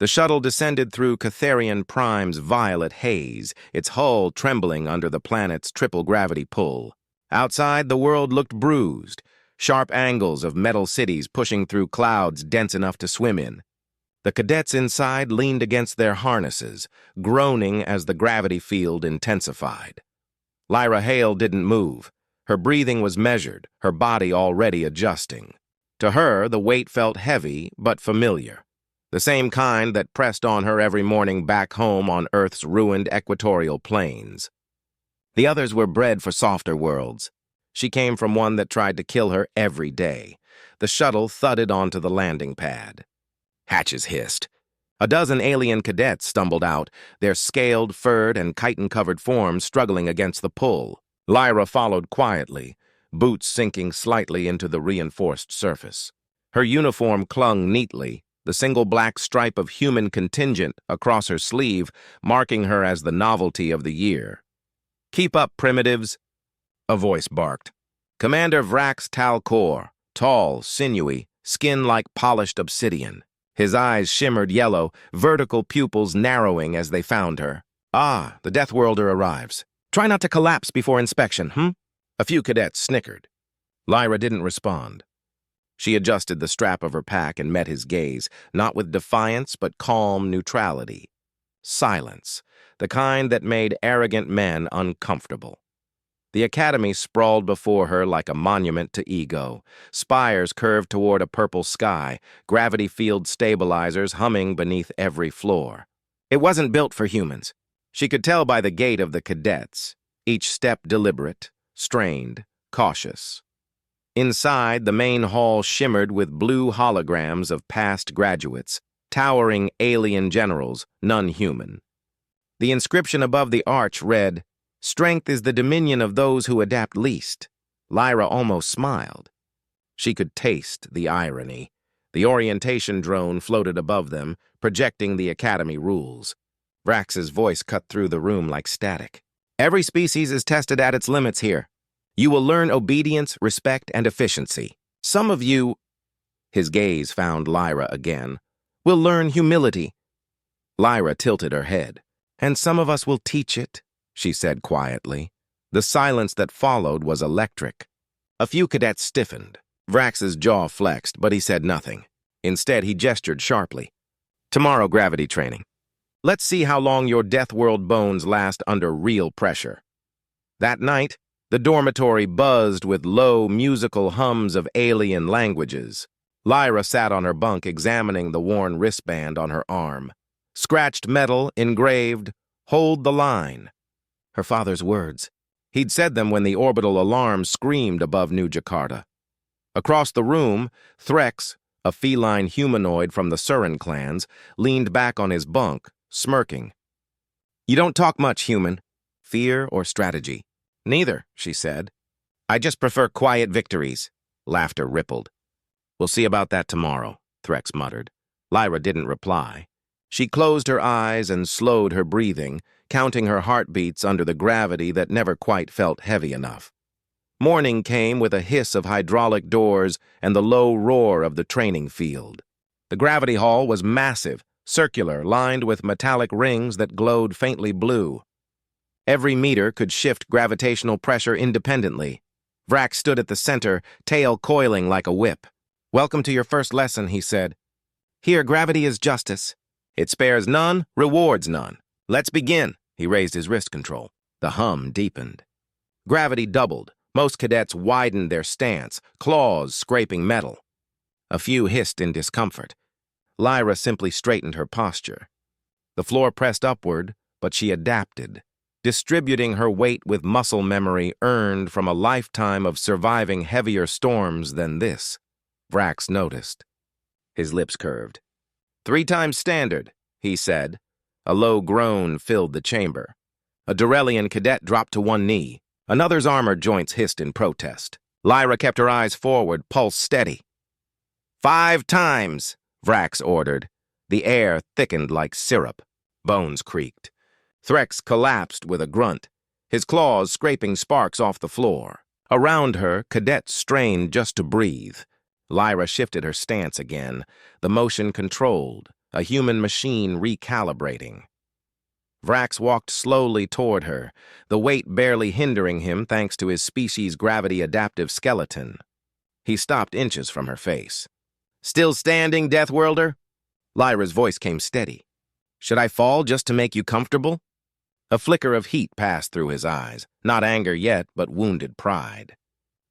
The shuttle descended through Catharian Prime's violet haze, its hull trembling under the planet's triple gravity pull. Outside, the world looked bruised, sharp angles of metal cities pushing through clouds dense enough to swim in. The cadets inside leaned against their harnesses, groaning as the gravity field intensified. Lyra Hale didn't move. Her breathing was measured, her body already adjusting. To her, the weight felt heavy but familiar. The same kind that pressed on her every morning back home on Earth's ruined equatorial plains. The others were bred for softer worlds. She came from one that tried to kill her every day. The shuttle thudded onto the landing pad. Hatches hissed. A dozen alien cadets stumbled out, their scaled, furred, and chitin-covered forms struggling against the pull. Lyra followed quietly, boots sinking slightly into the reinforced surface. Her uniform clung neatly, the single black stripe of human contingent across her sleeve, marking her as the novelty of the year. "Keep up, primitives," a voice barked. Commander Vrax Talcor, tall, sinewy, skin like polished obsidian. His eyes shimmered yellow, vertical pupils narrowing as they found her. "Ah, the Deathworlder arrives. Try not to collapse before inspection, A few cadets snickered. Lyra didn't respond. She adjusted the strap of her pack and met his gaze, not with defiance but calm neutrality. Silence, the kind that made arrogant men uncomfortable. The academy sprawled before her like a monument to ego. Spires curved toward a purple sky, gravity field stabilizers humming beneath every floor. It wasn't built for humans. She could tell by the gait of the cadets, each step deliberate, strained, cautious. Inside, the main hall shimmered with blue holograms of past graduates, towering alien generals, none human. The inscription above the arch read, "Strength is the dominion of those who adapt least." Lyra almost smiled. She could taste the irony. The orientation drone floated above them, projecting the academy rules. Vrax's voice cut through the room like static. "Every species is tested at its limits here. You will learn obedience, respect, and efficiency. Some of you," his gaze found Lyra again, "will learn humility." Lyra tilted her head. "And some of us will teach it," she said quietly. The silence that followed was electric. A few cadets stiffened. Vrax's jaw flexed, but he said nothing. Instead, he gestured sharply. "Tomorrow, gravity training. Let's see how long your Deathworld bones last under real pressure." That night, the dormitory buzzed with low, musical hums of alien languages. Lyra sat on her bunk examining the worn wristband on her arm. Scratched metal, engraved, "Hold the line." Her father's words. He'd said them when the orbital alarm screamed above New Jakarta. Across the room, Threx, a feline humanoid from the Surin clans, leaned back on his bunk, smirking. "You don't talk much, human. Fear or strategy?" "Neither," she said. "I just prefer quiet victories." Laughter rippled. "We'll see about that tomorrow," Threx muttered. Lyra didn't reply. She closed her eyes and slowed her breathing, counting her heartbeats under the gravity that never quite felt heavy enough. Morning came with a hiss of hydraulic doors and the low roar of the training field. The gravity hall was massive, circular, lined with metallic rings that glowed faintly blue. Every meter could shift gravitational pressure independently. Vrax stood at the center, tail coiling like a whip. "Welcome to your first lesson," he said. "Here, gravity is justice. It spares none, rewards none. Let's begin." He raised his wrist control. The hum deepened. Gravity doubled. Most cadets widened their stance, claws scraping metal. A few hissed in discomfort. Lyra simply straightened her posture. The floor pressed upward, but she adapted, distributing her weight with muscle memory earned from a lifetime of surviving heavier storms than this. Vrax noticed. His lips curved. "3 times standard," he said. A low groan filled the chamber. A Durelian cadet dropped to one knee. Another's armor joints hissed in protest. Lyra kept her eyes forward, pulse steady. 5 times, Vrax ordered. The air thickened like syrup. Bones creaked. Threx collapsed with a grunt, his claws scraping sparks off the floor. Around her, cadets strained just to breathe. Lyra shifted her stance again, the motion controlled, a human machine recalibrating. Vrax walked slowly toward her, the weight barely hindering him thanks to his species' gravity-adaptive skeleton. He stopped inches from her face. "Still standing, Deathworlder?" Lyra's voice came steady. "Should I fall just to make you comfortable?" A flicker of heat passed through his eyes, not anger yet, but wounded pride.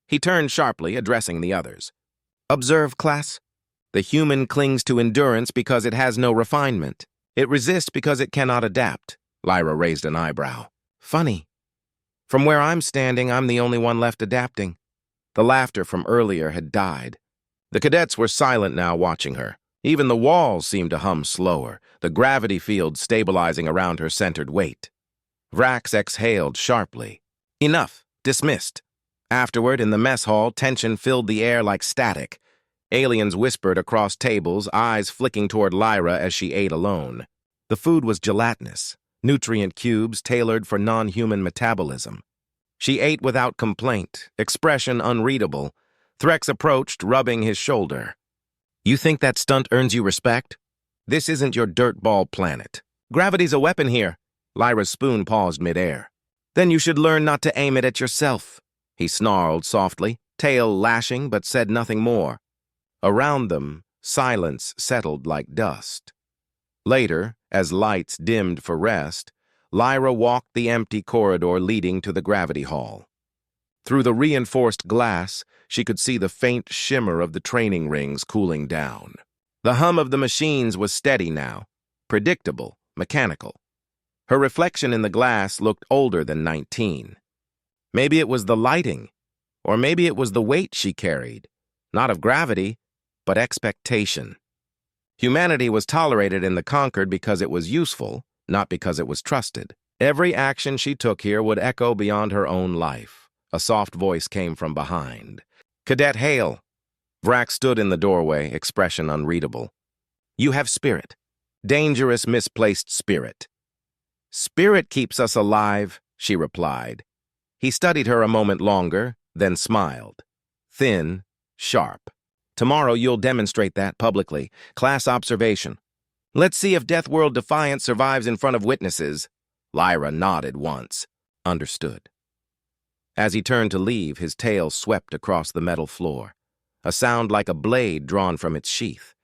He turned sharply, addressing the others. "Observe, class. The human clings to endurance because it has no refinement. It resists because it cannot adapt." Lyra raised an eyebrow. "Funny. From where I'm standing, I'm the only one left adapting." The laughter from earlier had died. The cadets were silent now, watching her. Even the walls seemed to hum slower, the gravity field stabilizing around her centered weight. Vrax exhaled sharply. "Enough. Dismissed." Afterward, in the mess hall, tension filled the air like static. Aliens whispered across tables, eyes flicking toward Lyra as she ate alone. The food was gelatinous, nutrient cubes tailored for non-human metabolism. She ate without complaint, expression unreadable. Threx approached, rubbing his shoulder. "You think that stunt earns you respect? This isn't your dirtball planet. Gravity's a weapon here." Lyra's spoon paused midair. "Then you should learn not to aim it at yourself." He snarled softly, tail lashing, but said nothing more. Around them, silence settled like dust. Later, as lights dimmed for rest, Lyra walked the empty corridor leading to the gravity hall. Through the reinforced glass, she could see the faint shimmer of the training rings cooling down. The hum of the machines was steady now, predictable, mechanical. Her reflection in the glass looked older than 19. Maybe it was the lighting, or maybe it was the weight she carried, not of gravity, but expectation. Humanity was tolerated in the conquered because it was useful, not because it was trusted. Every action she took here would echo beyond her own life. A soft voice came from behind. "Cadet Hale." Vrax stood in the doorway, expression unreadable. "You have spirit. Dangerous, misplaced spirit." "Spirit keeps us alive," she replied. He studied her a moment longer, then smiled. Thin, sharp. "Tomorrow you'll demonstrate that publicly. Class observation. Let's see if Deathworld Defiance survives in front of witnesses." Lyra nodded once. Understood. As he turned to leave, his tail swept across the metal floor, a sound like a blade drawn from its sheath.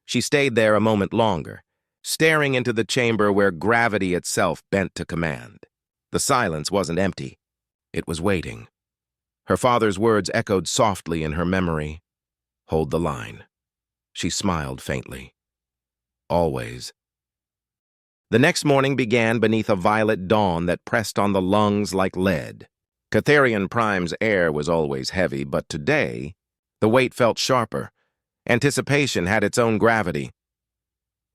She stayed there a moment longer, staring into the chamber where gravity itself bent to command. The silence wasn't empty. It was waiting. Her father's words echoed softly in her memory. "Hold the line." She smiled faintly. Always. The next morning began beneath a violet dawn that pressed on the lungs like lead. Catherian Prime's air was always heavy, but today, the weight felt sharper. Anticipation had its own gravity.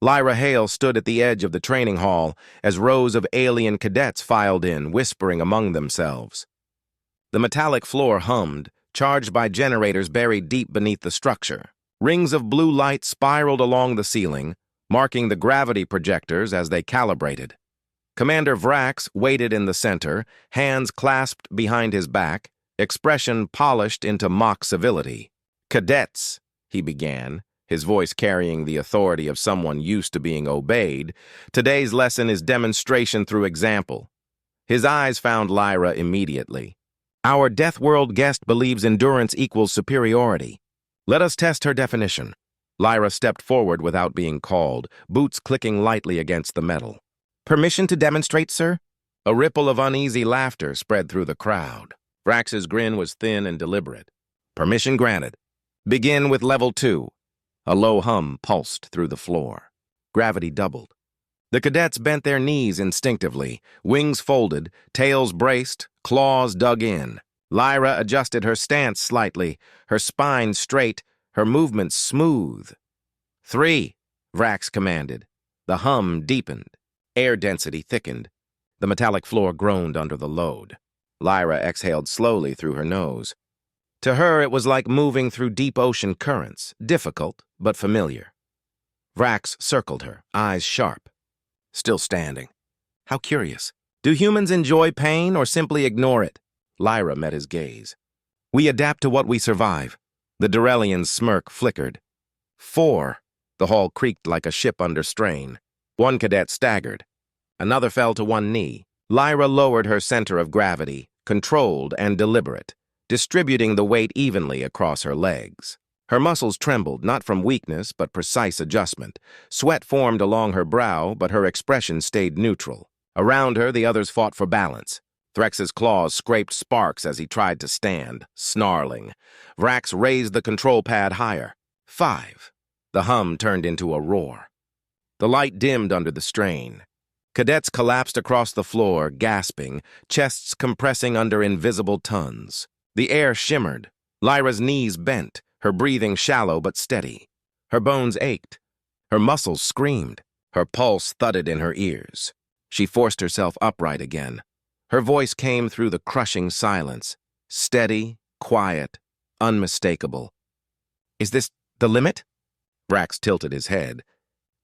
Lyra Hale stood at the edge of the training hall as rows of alien cadets filed in, whispering among themselves. The metallic floor hummed, charged by generators buried deep beneath the structure. Rings of blue light spiraled along the ceiling, marking the gravity projectors as they calibrated. Commander Vrax waited in the center, hands clasped behind his back, expression polished into mock civility. "Cadets," he began, his voice carrying the authority of someone used to being obeyed. "Today's lesson is demonstration through example." His eyes found Lyra immediately. "Our Deathworld guest believes endurance equals superiority. Let us test her definition." Lyra stepped forward without being called, boots clicking lightly against the metal. "Permission to demonstrate, sir?" A ripple of uneasy laughter spread through the crowd. Vrax's grin was thin and deliberate. "Permission granted. Begin with level 2. A low hum pulsed through the floor. Gravity doubled. The cadets bent their knees instinctively, wings folded, tails braced, claws dug in. Lyra adjusted her stance slightly, her spine straight, her movements smooth. 3, Vrax commanded. The hum deepened. Air density thickened. The metallic floor groaned under the load. Lyra exhaled slowly through her nose. To her, it was like moving through deep ocean currents, difficult but familiar. Vrax circled her, eyes sharp. Still standing. How curious. Do humans enjoy pain or simply ignore it? Lyra met his gaze. "We adapt to what we survive." The Durelian's smirk flickered. 4. The hall creaked like a ship under strain. One cadet staggered. Another fell to one knee. Lyra lowered her center of gravity, controlled and deliberate, distributing the weight evenly across her legs. Her muscles trembled, not from weakness, but precise adjustment. Sweat formed along her brow, but her expression stayed neutral. Around her, the others fought for balance. Threx's claws scraped sparks as he tried to stand, snarling. Vrax raised the control pad higher. 5. The hum turned into a roar. The light dimmed under the strain. Cadets collapsed across the floor, gasping, chests compressing under invisible tons. The air shimmered. Lyra's knees bent, her breathing shallow but steady. Her bones ached. Her muscles screamed. Her pulse thudded in her ears. She forced herself upright again. Her voice came through the crushing silence, steady, quiet, unmistakable. "Is this the limit?" Vrax tilted his head.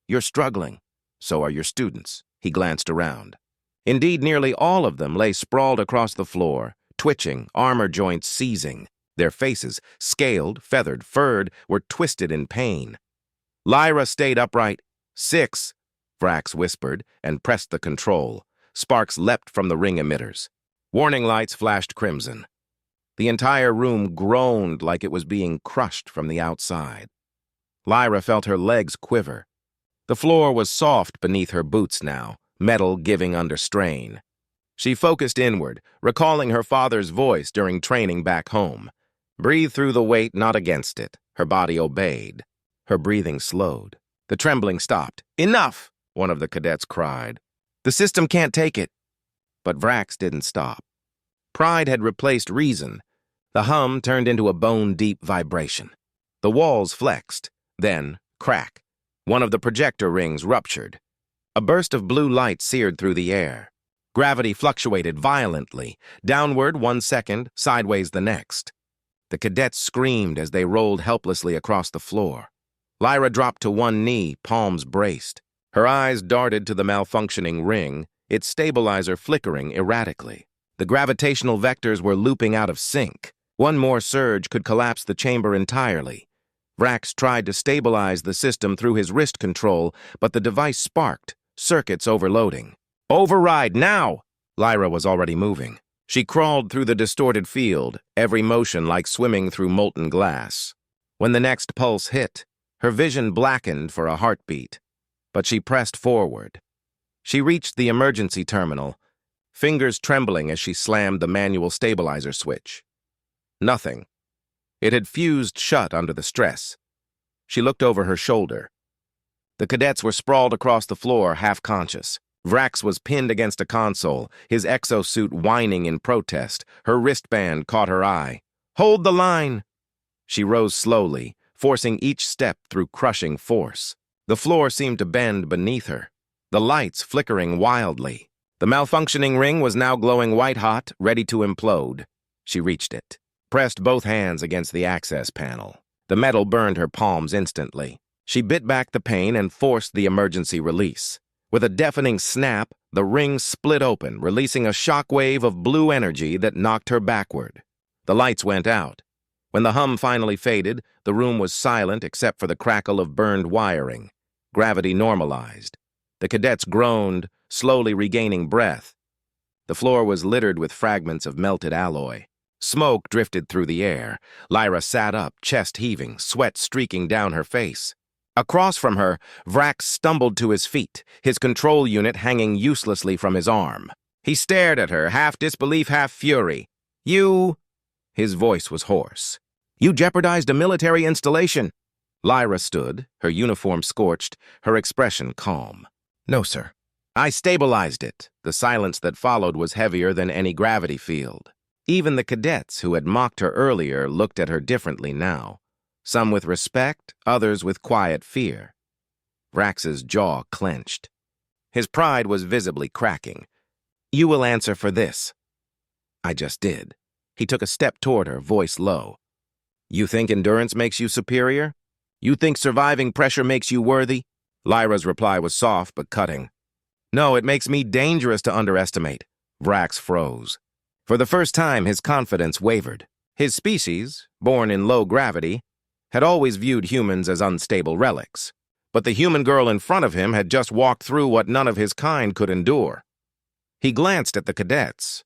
"You're struggling. So are your students." He glanced around. Indeed, nearly all of them lay sprawled across the floor, twitching, armor joints seizing. Their faces, scaled, feathered, furred, were twisted in pain. Lyra stayed upright. 6, Vrax whispered, and pressed the control. Sparks leapt from the ring emitters. Warning lights flashed crimson. The entire room groaned like it was being crushed from the outside. Lyra felt her legs quiver. The floor was soft beneath her boots now, metal giving under strain. She focused inward, recalling her father's voice during training back home. Breathe through the weight, not against it. Her body obeyed. Her breathing slowed. The trembling stopped. "Enough!" one of the cadets cried. "The system can't take it." But Vrax didn't stop. Pride had replaced reason. The hum turned into a bone-deep vibration. The walls flexed. Then, crack. One of the projector rings ruptured. A burst of blue light seared through the air. Gravity fluctuated violently, downward 1 second, sideways the next. The cadets screamed as they rolled helplessly across the floor. Lyra dropped to one knee, palms braced. Her eyes darted to the malfunctioning ring, its stabilizer flickering erratically. The gravitational vectors were looping out of sync. One more surge could collapse the chamber entirely. Vrax tried to stabilize the system through his wrist control, but the device sparked, circuits overloading. "Override, now!" Lyra was already moving. She crawled through the distorted field, every motion like swimming through molten glass. When the next pulse hit, her vision blackened for a heartbeat. But she pressed forward. She reached the emergency terminal, fingers trembling as she slammed the manual stabilizer switch. Nothing. It had fused shut under the stress. She looked over her shoulder. The cadets were sprawled across the floor, half-conscious. Vrax was pinned against a console, his exosuit whining in protest. Her wristband caught her eye. "Hold the line!" She rose slowly, forcing each step through crushing force. The floor seemed to bend beneath her, the lights flickering wildly. The malfunctioning ring was now glowing white-hot, ready to implode. She reached it, pressed both hands against the access panel. The metal burned her palms instantly. She bit back the pain and forced the emergency release. With a deafening snap, the ring split open, releasing a shockwave of blue energy that knocked her backward. The lights went out. When the hum finally faded, the room was silent except for the crackle of burned wiring. Gravity normalized. The cadets groaned, slowly regaining breath. The floor was littered with fragments of melted alloy. Smoke drifted through the air. Lyra sat up, chest heaving, sweat streaking down her face. Across from her, Vrax stumbled to his feet, his control unit hanging uselessly from his arm. He stared at her, half disbelief, half fury. "You—" His voice was hoarse. "You jeopardized a military installation." Lyra stood, her uniform scorched, her expression calm. "No, sir. I stabilized it." The silence that followed was heavier than any gravity field. Even the cadets who had mocked her earlier looked at her differently now. Some with respect, others with quiet fear. Vrax's jaw clenched. His pride was visibly cracking. "You will answer for this." "I just did." He took a step toward her, voice low. "You think endurance makes you superior? You think surviving pressure makes you worthy?" Lyra's reply was soft but cutting. "No, it makes me dangerous to underestimate." Vrax froze. For the first time, his confidence wavered. His species, born in low gravity, had always viewed humans as unstable relics. but the human girl in front of him had just walked through what none of his kind could endure. He glanced at the cadets.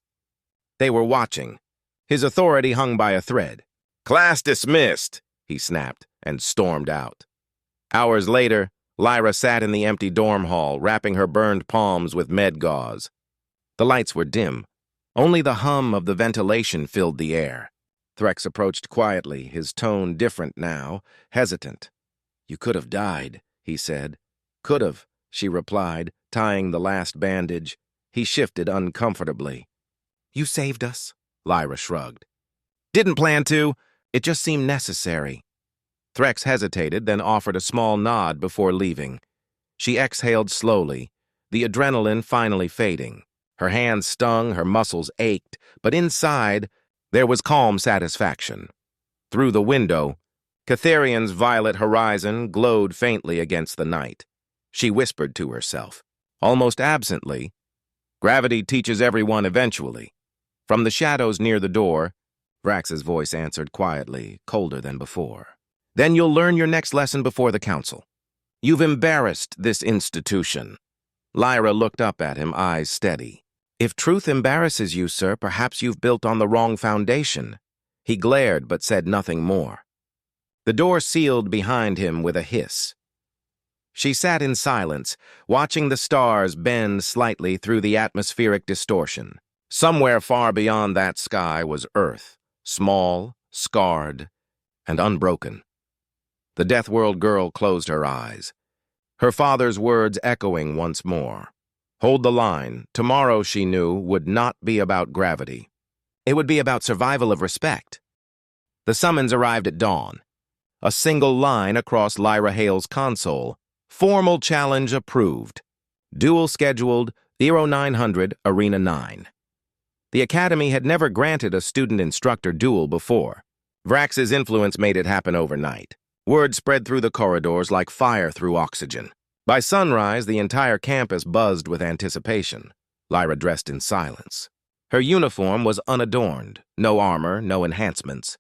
They were watching. His authority hung by a thread. "Class dismissed," he snapped, and stormed out. Hours later, Lyra sat in the empty dorm hall, wrapping her burned palms with med gauze. The lights were dim. Only the hum of the ventilation filled the air. Threx approached quietly, his tone different now, hesitant. "You could have died," he said. "Could have," she replied, tying the last bandage. He shifted uncomfortably. "You saved us," Lyra shrugged. "Didn't plan to. It just seemed necessary." Threx hesitated, then offered a small nod before leaving. She exhaled slowly, the adrenaline finally fading. Her hands stung, her muscles ached, but inside, there was calm satisfaction. Through the window, Catharion's violet horizon glowed faintly against the night. She whispered to herself, almost absently, "Gravity teaches everyone eventually." From the shadows near the door, Vrax's voice answered quietly, colder than before. "Then you'll learn your next lesson before the council. You've embarrassed this institution." Lyra looked up at him, eyes steady. "If truth embarrasses you, sir, perhaps you've built on the wrong foundation." He glared but said nothing more. The door sealed behind him with a hiss. She sat in silence, watching the stars bend slightly through the atmospheric distortion. Somewhere far beyond that sky was Earth, small, scarred, and unbroken. The Deathworld girl closed her eyes, her father's words echoing once more. Hold the line. Tomorrow, she knew, would not be about gravity. It would be about survival of respect. The summons arrived at dawn. A single line across Lyra Hale's console. Formal challenge approved. Duel scheduled, 0900, Arena 9. The Academy had never granted a student-instructor duel before. Vrax's influence made it happen overnight. Word spread through the corridors like fire through oxygen. By sunrise, the entire campus buzzed with anticipation. Lyra dressed in silence. Her uniform was unadorned, no armor, no enhancements.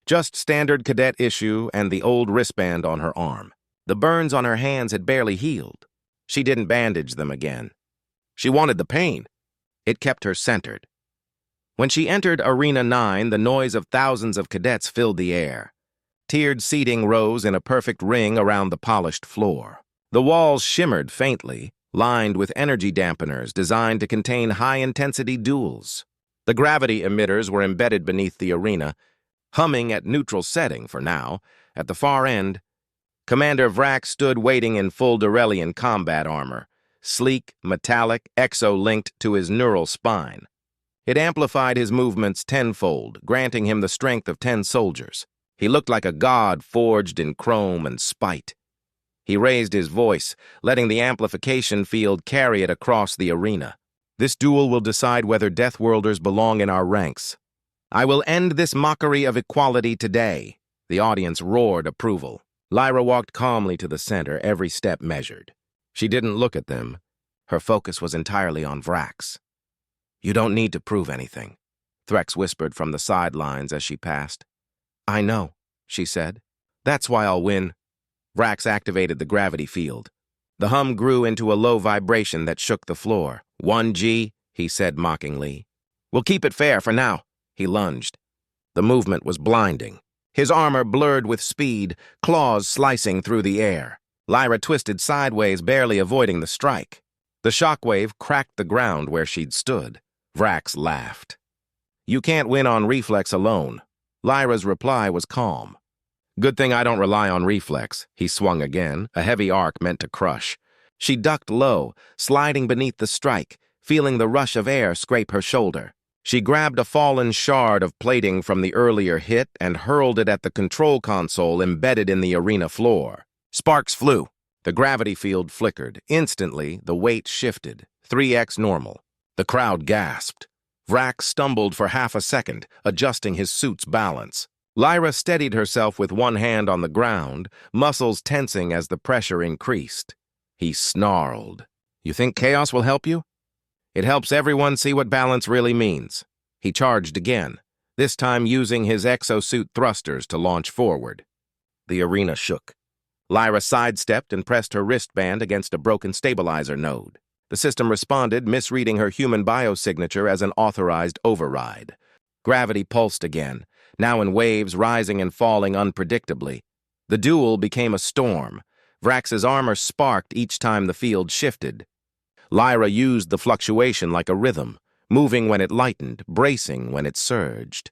Just standard cadet issue and the old wristband on her arm. The burns on her hands had barely healed. She didn't bandage them again. She wanted the pain. It kept her centered. When she entered Arena 9, the noise of thousands of cadets filled the air. Tiered seating rose in a perfect ring around the polished floor. The walls shimmered faintly, lined with energy dampeners designed to contain high-intensity duels. The gravity emitters were embedded beneath the arena, humming at neutral setting for now. At the far end, Commander Vrax stood waiting in full Durelian combat armor, sleek, metallic, exo-linked to his neural spine. It amplified his movements tenfold, granting him the strength of 10 soldiers. He looked like a god forged in chrome and spite. He raised his voice, letting the amplification field carry it across the arena. "This duel will decide whether Deathworlders belong in our ranks. I will end this mockery of equality today." The audience roared approval. Lyra walked calmly to the center, every step measured. She didn't look at them. Her focus was entirely on Vrax. "You don't need to prove anything," Threx whispered from the sidelines as she passed. "I know," she said. "That's why I'll win." Vrax activated the gravity field. The hum grew into a low vibration that shook the floor. 1G, he said mockingly. "We'll keep it fair for now." He lunged. The movement was blinding. His armor blurred with speed, claws slicing through the air. Lyra twisted sideways, barely avoiding the strike. The shockwave cracked the ground where she'd stood. Vrax laughed. "You can't win on reflex alone." Lyra's reply was calm. "Good thing I don't rely on reflex." He swung again, a heavy arc meant to crush. She ducked low, sliding beneath the strike, feeling the rush of air scrape her shoulder. She grabbed a fallen shard of plating from the earlier hit and hurled it at the control console embedded in the arena floor. Sparks flew. The gravity field flickered. Instantly, the weight shifted, 3x normal. The crowd gasped. Vrax stumbled for half a second, adjusting his suit's balance. Lyra steadied herself with one hand on the ground, muscles tensing as the pressure increased. He snarled. "You think chaos will help you?" "It helps everyone see what balance really means." He charged again, this time using his exosuit thrusters to launch forward. The arena shook. Lyra sidestepped and pressed her wristband against a broken stabilizer node. The system responded, misreading her human biosignature as an authorized override. Gravity pulsed again, now in waves rising and falling unpredictably. The duel became a storm. Vrax's armor sparked each time the field shifted. Lyra used the fluctuation like a rhythm, moving when it lightened, bracing when it surged.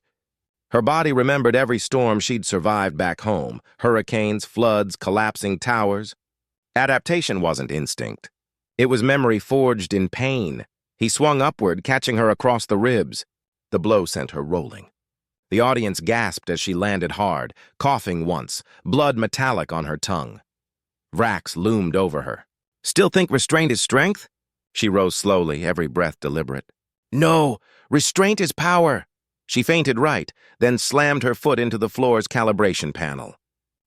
Her body remembered every storm she'd survived back home, hurricanes, floods, collapsing towers. Adaptation wasn't instinct. It was memory forged in pain. He swung upward, catching her across the ribs. The blow sent her rolling. The audience gasped as she landed hard, coughing once, blood metallic on her tongue. Vrax loomed over her. "Still think restraint is strength?" She rose slowly, every breath deliberate. "No, restraint is power." She fainted right, then slammed her foot into the floor's calibration panel.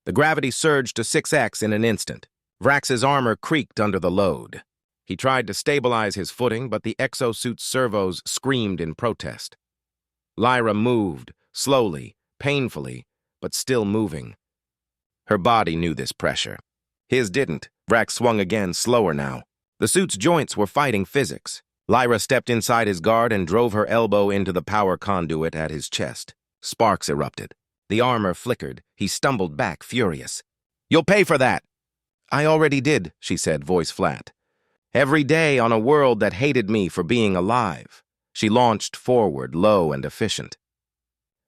The gravity surged to 6x in an instant. Vrax's armor creaked under the load. He tried to stabilize his footing, but the exosuit's servos screamed in protest. Lyra moved, slowly, painfully, but still moving. Her body knew this pressure. His didn't. Vrax swung again, slower now. The suit's joints were fighting physics. Lyra stepped inside his guard and drove her elbow into the power conduit at his chest. Sparks erupted. The armor flickered. He stumbled back, furious. "You'll pay for that!" "I already did," she said, voice flat. "Every day on a world that hated me for being alive." She launched forward, low and efficient.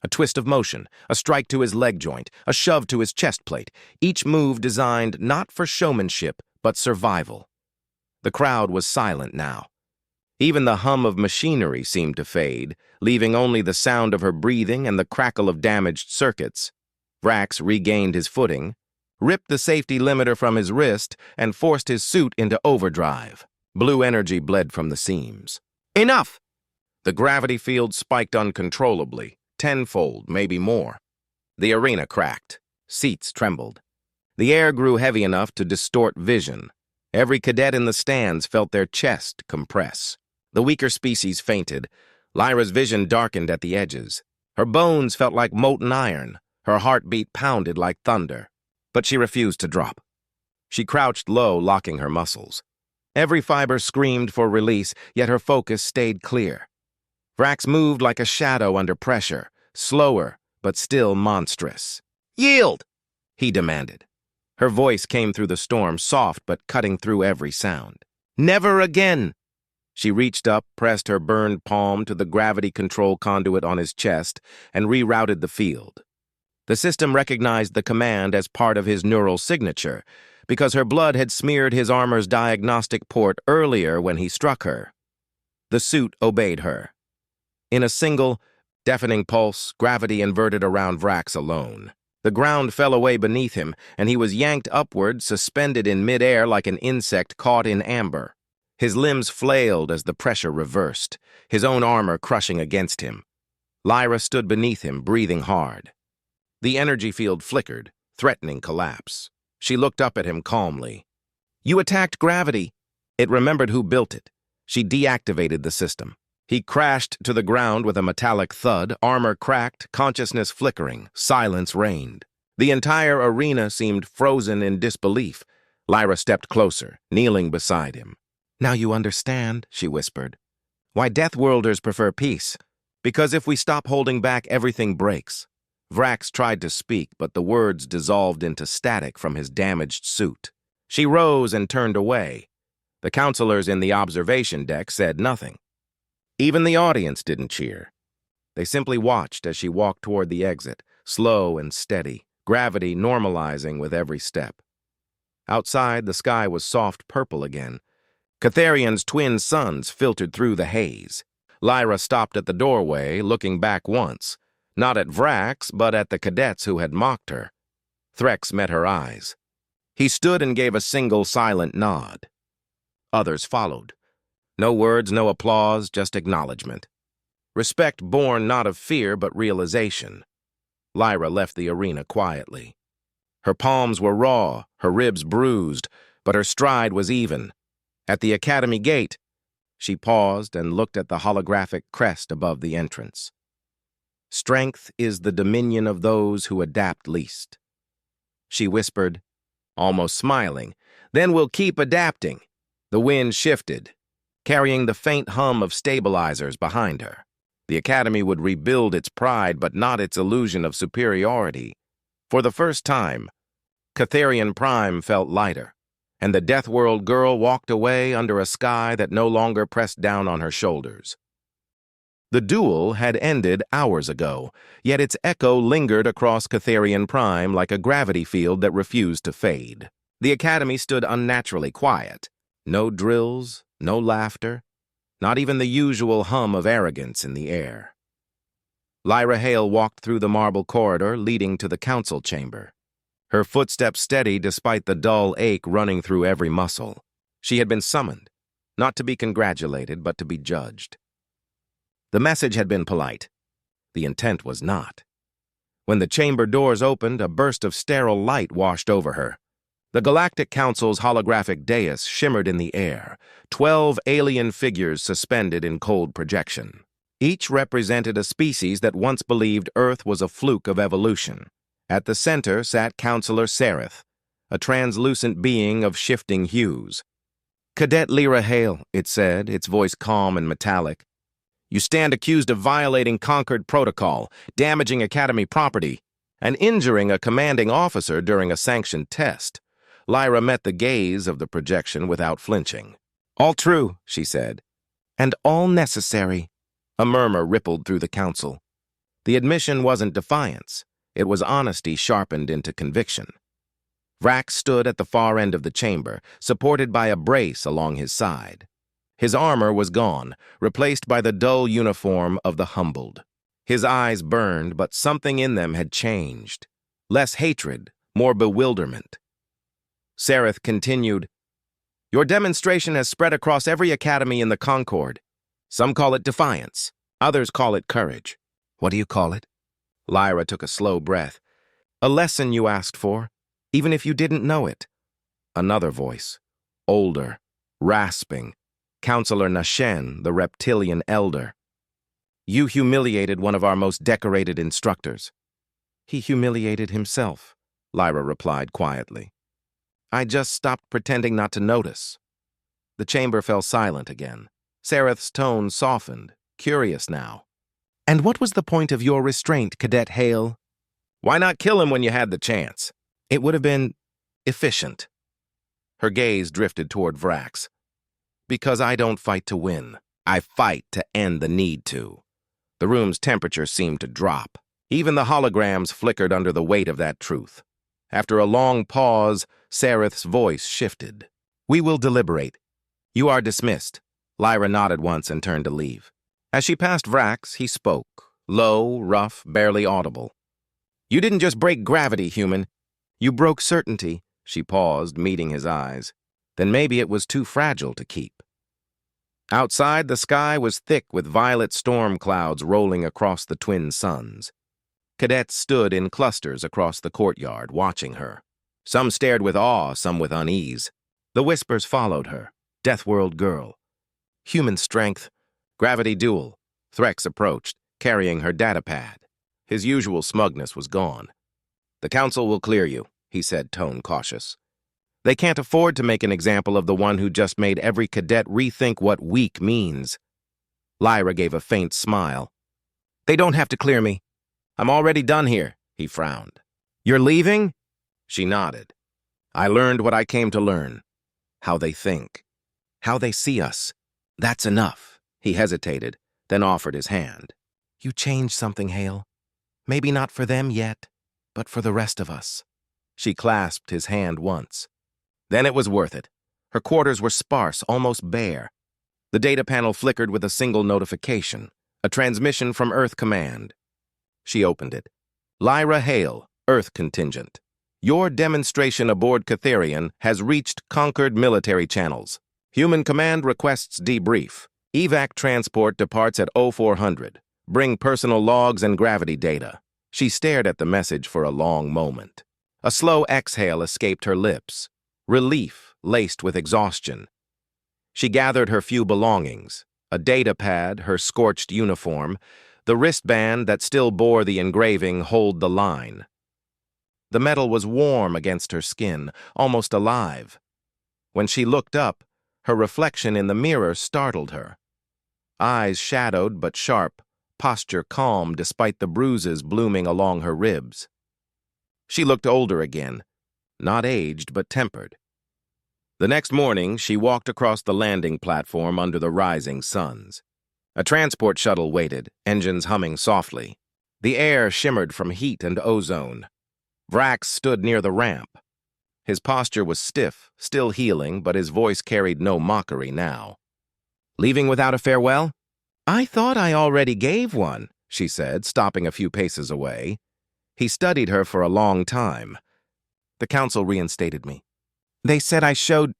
A twist of motion, a strike to his leg joint, a shove to his chest plate, each move designed not for showmanship, but survival. The crowd was silent now. Even the hum of machinery seemed to fade, leaving only the sound of her breathing and the crackle of damaged circuits. Vrax regained his footing, ripped the safety limiter from his wrist, and forced his suit into overdrive. Blue energy bled from the seams. "Enough!" The gravity field spiked uncontrollably, tenfold, maybe more. The arena cracked. Seats trembled. The air grew heavy enough to distort vision. Every cadet in the stands felt their chest compress. The weaker species fainted. Lyra's vision darkened at the edges. Her bones felt like molten iron. Her heartbeat pounded like thunder. But she refused to drop. She crouched low, locking her muscles. Every fiber screamed for release, yet her focus stayed clear. Vrax moved like a shadow under pressure, slower, but still monstrous. "Yield!" he demanded. Her voice came through the storm, soft but cutting through every sound. "Never again!" She reached up, pressed her burned palm to the gravity control conduit on his chest, and rerouted the field. The system recognized the command as part of his neural signature, because her blood had smeared his armor's diagnostic port earlier when he struck her. The suit obeyed her. In a single, deafening pulse, gravity inverted around Vrax alone. The ground fell away beneath him, and he was yanked upward, suspended in midair like an insect caught in amber. His limbs flailed as the pressure reversed, his own armor crushing against him. Lyra stood beneath him, breathing hard. The energy field flickered, threatening collapse. She looked up at him calmly. "You attacked gravity." It remembered who built it. She deactivated the system. He crashed to the ground with a metallic thud, armor cracked, consciousness flickering, silence reigned. The entire arena seemed frozen in disbelief. Lyra stepped closer, kneeling beside him. "Now you understand," she whispered, "why Deathworlders prefer peace. Because if we stop holding back, everything breaks." Vrax tried to speak, but the words dissolved into static from his damaged suit. She rose and turned away. The counselors in the observation deck said nothing. Even the audience didn't cheer. They simply watched as she walked toward the exit, slow and steady, gravity normalizing with every step. Outside, the sky was soft purple again. Catharian's twin suns filtered through the haze. Lyra stopped at the doorway, looking back once, not at Vrax, but at the cadets who had mocked her. Threx met her eyes. He stood and gave a single silent nod. Others followed. No words, no applause, just acknowledgement. Respect born not of fear, but realization. Lyra left the arena quietly. Her palms were raw, her ribs bruised, but her stride was even. At the academy gate, she paused and looked at the holographic crest above the entrance. "Strength is the dominion of those who adapt least." She whispered, almost smiling. Then we'll keep adapting. The wind shifted, carrying the faint hum of stabilizers behind her. The Academy would rebuild its pride, but not its illusion of superiority. For the first time, Catherian Prime felt lighter, and the Deathworld girl walked away under a sky that no longer pressed down on her shoulders. The duel had ended hours ago, yet its echo lingered across Catherian Prime like a gravity field that refused to fade. The Academy stood unnaturally quiet. No drills, no laughter, not even the usual hum of arrogance in the air. Lyra Hale walked through the marble corridor leading to the council chamber, her footsteps steady despite the dull ache running through every muscle. She had been summoned, not to be congratulated, but to be judged. The message had been polite. The intent was not. When the chamber doors opened, a burst of sterile light washed over her. The Galactic Council's holographic dais shimmered in the air, 12 alien figures suspended in cold projection. Each represented a species that once believed Earth was a fluke of evolution. At the center sat Counselor Sereth, a translucent being of shifting hues. "Cadet Lyra Hale," it said, its voice calm and metallic. "You stand accused of violating Concord Protocol, damaging Academy property, and injuring a commanding officer during a sanctioned test." Lyra met the gaze of the projection without flinching. "All true," she said. "And all necessary." A murmur rippled through the council. The admission wasn't defiance. It was honesty sharpened into conviction. Vrax stood at the far end of the chamber, supported by a brace along his side. His armor was gone, replaced by the dull uniform of the humbled. His eyes burned, but something in them had changed. Less hatred, more bewilderment. Sereth continued, "Your demonstration has spread across every academy in the Concord. Some call it defiance. Others call it courage. What do you call it?" Lyra took a slow breath. "A lesson you asked for, even if you didn't know it." Another voice, older, rasping. Counselor Nashen, the reptilian elder. "You humiliated one of our most decorated instructors." "He humiliated himself," Lyra replied quietly. "I just stopped pretending not to notice." The chamber fell silent again. Sereth's tone softened, curious now. "And what was the point of your restraint, Cadet Hale?" "Why not kill him when you had the chance? It would have been efficient." Her gaze drifted toward Vrax. "Because I don't fight to win. I fight to end the need to." The room's temperature seemed to drop. Even the holograms flickered under the weight of that truth. After a long pause, Sereth's voice shifted. "We will deliberate. You are dismissed." Lyra nodded once and turned to leave. As she passed Vrax, he spoke, low, rough, barely audible. "You didn't just break gravity, human. You broke certainty." She paused, meeting his eyes. Then maybe it was too fragile to keep. Outside, the sky was thick with violet storm clouds rolling across the twin suns. Cadets stood in clusters across the courtyard, watching her. Some stared with awe, some with unease. The whispers followed her. Deathworld girl. Human strength. Gravity duel. Threx approached, carrying her datapad. His usual smugness was gone. "The council will clear you," he said, tone cautious. "They can't afford to make an example of the one who just made every cadet rethink what weak means." Lyra gave a faint smile. "They don't have to clear me. I'm already done here," he frowned. "You're leaving?" She nodded. "I learned what I came to learn. How they think. How they see us. That's enough." He hesitated, then offered his hand. "You changed something, Hale. Maybe not for them yet, but for the rest of us." She clasped his hand once. Then it was worth it. Her quarters were sparse, almost bare. The data panel flickered with a single notification, a transmission from Earth Command. She opened it. "Lyra Hale, Earth Contingent. Your demonstration aboard Catherian has reached Concord military channels. Human Command requests debrief. Evac transport departs at 0400. Bring personal logs and gravity data." She stared at the message for a long moment. A slow exhale escaped her lips. Relief laced with exhaustion. She gathered her few belongings, a data pad, her scorched uniform, the wristband that still bore the engraving "Hold the Line." The metal was warm against her skin, almost alive. When she looked up, her reflection in the mirror startled her. Eyes shadowed but sharp, posture calm despite the bruises blooming along her ribs. She looked older again, not aged but tempered. The next morning, she walked across the landing platform under the rising suns. A transport shuttle waited, engines humming softly. The air shimmered from heat and ozone. Vrax stood near the ramp. His posture was stiff, still healing, but his voice carried no mockery now. "Leaving without a farewell?" "I thought I already gave one," she said, stopping a few paces away. He studied her for a long time. "The council reinstated me. They said I showed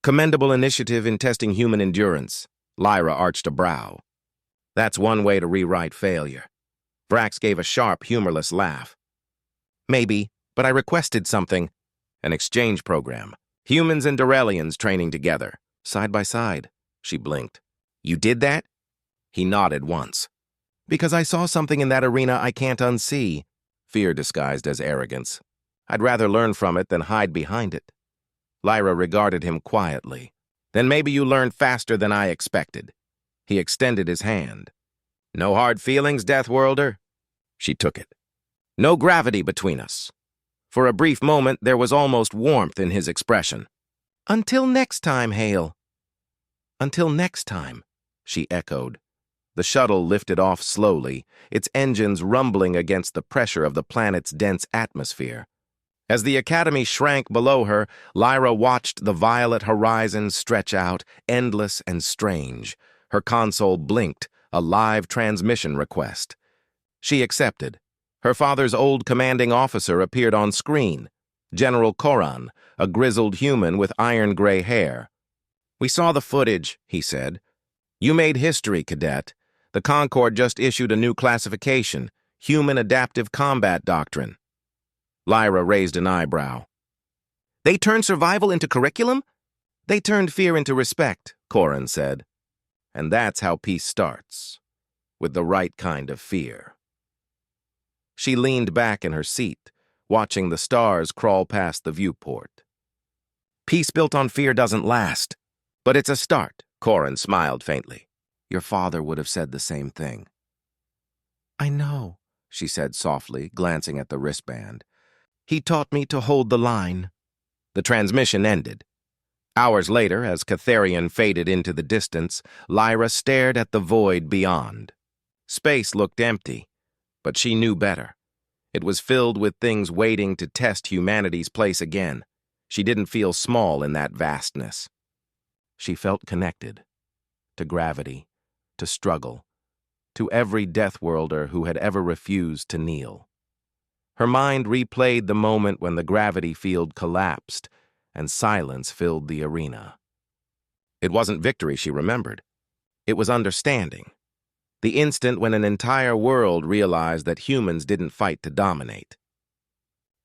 commendable initiative in testing human endurance." Lyra arched a brow. "That's one way to rewrite failure." Vrax gave a sharp, humorless laugh. "Maybe, but I requested something. An exchange program. Humans and Durelians training together, side by side." She blinked. "You did that?" He nodded once. "Because I saw something in that arena I can't unsee." Fear disguised as arrogance. "I'd rather learn from it than hide behind it." Lyra regarded him quietly. "Then maybe you learned faster than I expected." He extended his hand. "No hard feelings, Deathworlder?" She took it. "No gravity between us." For a brief moment, there was almost warmth in his expression. "Until next time, Hale." "Until next time," she echoed. The shuttle lifted off slowly, its engines rumbling against the pressure of the planet's dense atmosphere. As the Academy shrank below her, Lyra watched the violet horizon stretch out, endless and strange. Her console blinked, a live transmission request. She accepted. Her father's old commanding officer appeared on screen. General Koran, a grizzled human with iron-gray hair. "We saw the footage," he said. "You made history, Cadet. The Concord just issued a new classification, Human Adaptive Combat Doctrine." Lyra raised an eyebrow. "They turned survival into curriculum?" "They turned fear into respect," Koran said. "And that's how peace starts, with the right kind of fear." She leaned back in her seat, watching the stars crawl past the viewport. "Peace built on fear doesn't last, but it's a start," Koran smiled faintly. "Your father would have said the same thing." "I know," she said softly, glancing at the wristband. "He taught me to hold the line." The transmission ended. Hours later, as Catherian faded into the distance, Lyra stared at the void beyond. Space looked empty, but she knew better. It was filled with things waiting to test humanity's place again. She didn't feel small in that vastness. She felt connected. To gravity, to struggle, to every Deathworlder who had ever refused to kneel. Her mind replayed the moment when the gravity field collapsed and silence filled the arena. It wasn't victory she remembered. It was understanding. The instant when an entire world realized that humans didn't fight to dominate.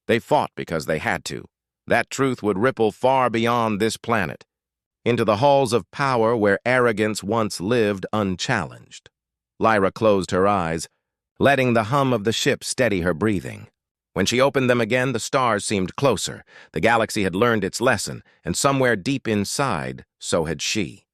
They fought because they had to. That truth would ripple far beyond this planet, into the halls of power where arrogance once lived unchallenged. Lyra closed her eyes, letting the hum of the ship steady her breathing. When she opened them again, the stars seemed closer. The galaxy had learned its lesson, and somewhere deep inside, so had she.